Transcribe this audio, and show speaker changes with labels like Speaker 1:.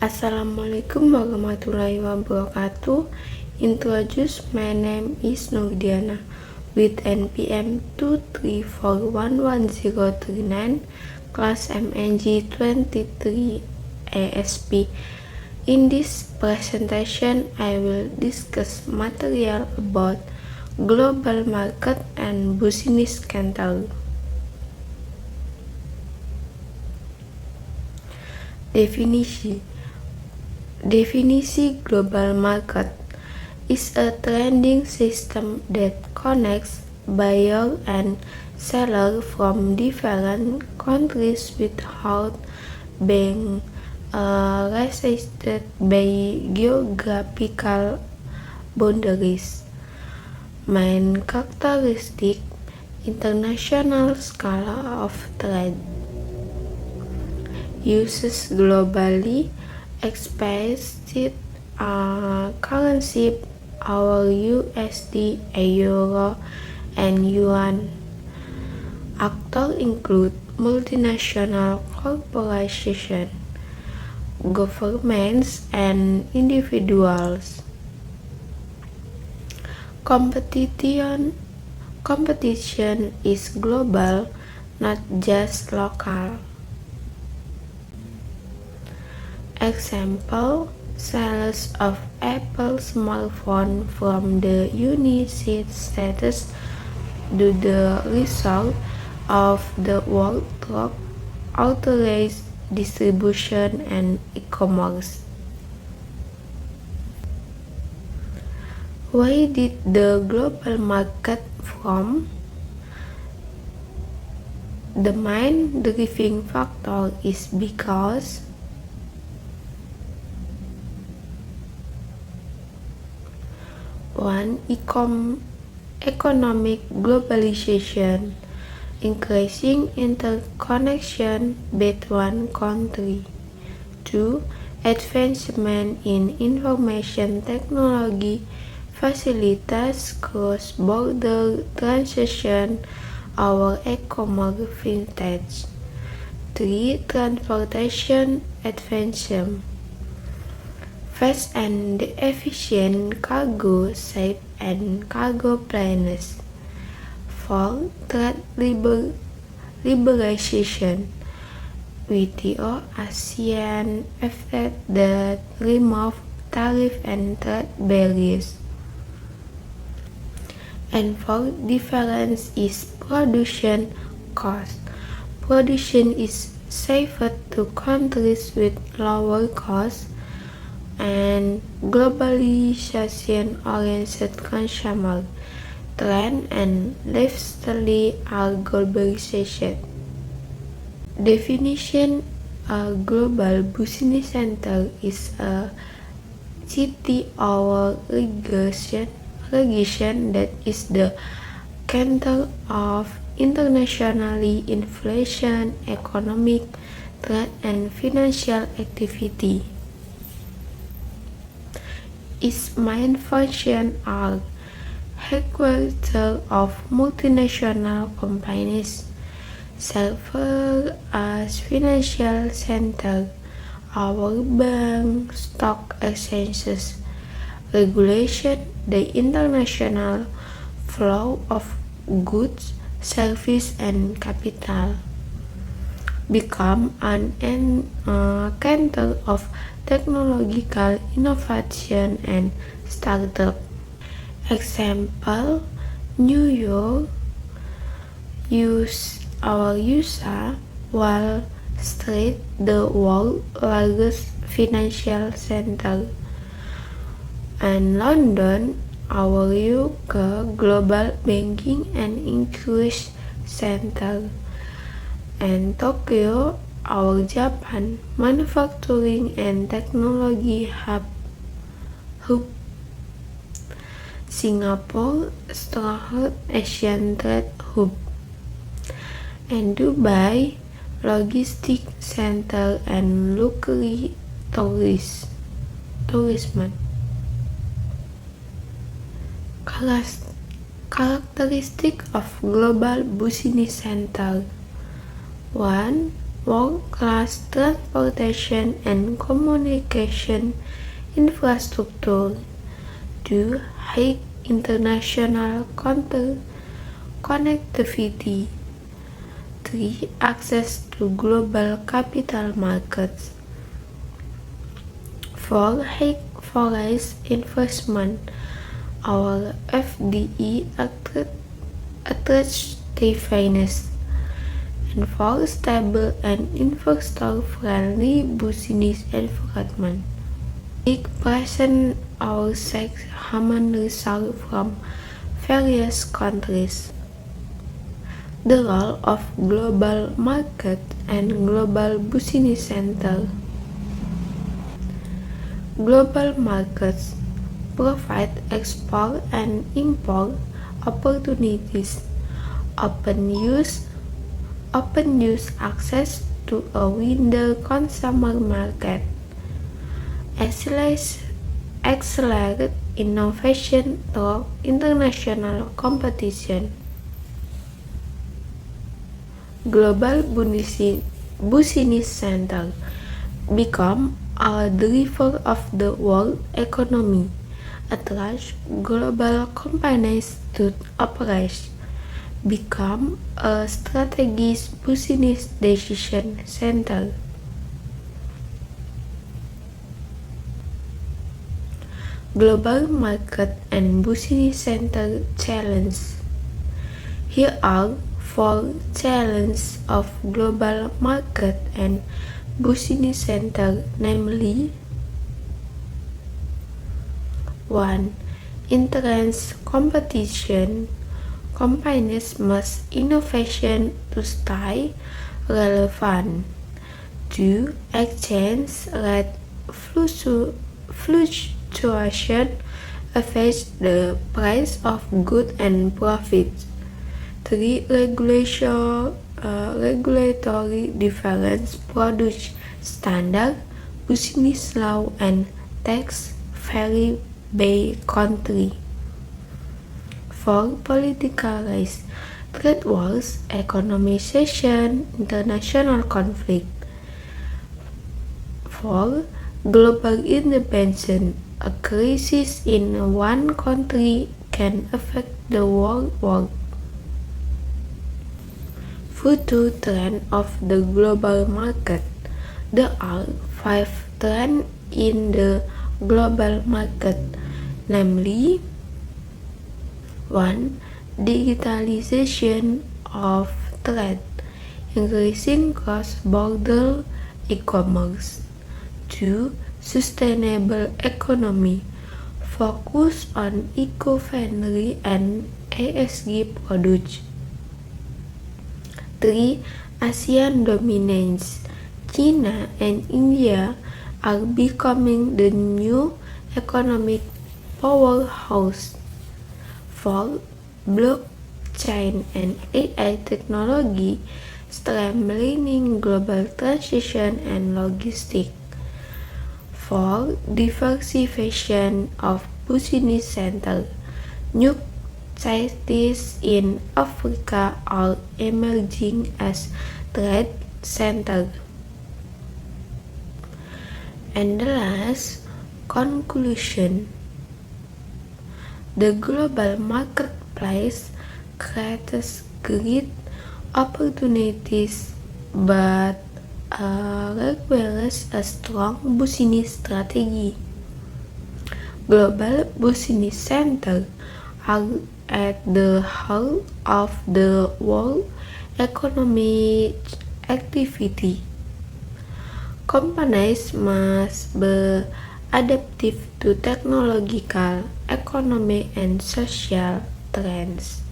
Speaker 1: Assalamualaikum warahmatullahi wabarakatuh. Introduce, my name is Nurdiana with NPM 2341139, class MNG 23 ASP. In this presentation, I will discuss material about global market and business scandal. Definisi global market is a trading system that connects buyer and seller from different countries without being restricted by geographical boundaries. Main characteristic: international scale of trade, uses globally accepted currency, our USD, Euro, and Yuan. Actors include multinational corporations, governments, and individuals. Competition is global, not just local. Example: sales of Apple smartphone from the United States do the result of the world through authorized distribution and e-commerce. Where did the global market from? The main driving factor is because one, economic globalization, increasing interconnection between countries. 2. Advancement in information technology facilitates cross-border transaction or e-commerce vintage. 3. Transportation advancement, fast and efficient cargo safe and cargo planes. 4. Trade liberalization, WTO, ASEAN effect that remove tariff and trade barriers. And 4. Difference is production cost. Production is saved to countries with lower costs, and globalization-oriented consumer trend and lifestyle are globalization. Definition: a global business center is a city or region that is the center of internationally inflation, economic, trade, and financial activity. Its main functions are headquarters of multinational companies, serve as financial center, our bank, stock exchanges, regulation the international flow of goods, service, and capital, become an center of technological innovation and startup. Example: New York, USA, Wall Street, the world's largest financial center, and London, our UK, global banking and insurance center, and Tokyo, our Japan, manufacturing and technology hub. Singapore, strong Asian trade hub, and Dubai, logistic center and luxury tourism. Characteristic of global business center: 1. world-class transportation and communication infrastructure, 2. High international connectivity, 3. Access to global capital markets, 4. High foreign investment, our FDI attractiveness, and 4. Stable and investor-friendly business environment. Big present our sex human resources from various countries. The role of global market and global business center. Global markets provide export and import opportunities, open use access to a wider consumer market, accelerate innovation through international competition. Global business center become a driver of the world economy, attract global companies to operate, become a strategic business decision center. Global market and business center challenges. Here are 4 challenges of global market and business center, namely: 1. Intense competition. Companies must innovation to stay relevant. 2. Exchange rate fluctuation affects the price of goods and profits. 3. Regulatory difference produce standard, business law, and tax vary by country. 4. Political risk, trade wars, economization, international conflict. 4. Global independence, a crisis in one country can affect the whole world. Future trend of the global market. There are 5 trends in the global market, namely: 1. Digitalization of trade, increasing cross-border e-commerce. 2. Sustainable economy, focus on eco-friendly and ESG products. 3. Asian dominance, China and India are becoming the new economic powerhouse. 4. Blockchain and AI technology streamlining global transition and logistics. 4. Diversification of business center. New cities in Africa are emerging as trade centers. And the last conclusion: the global marketplace creates great opportunities but requires a strong business strategy. Global business centers are at the heart of the world economic activity. Companies must be adaptive to technological, economic, and social trends.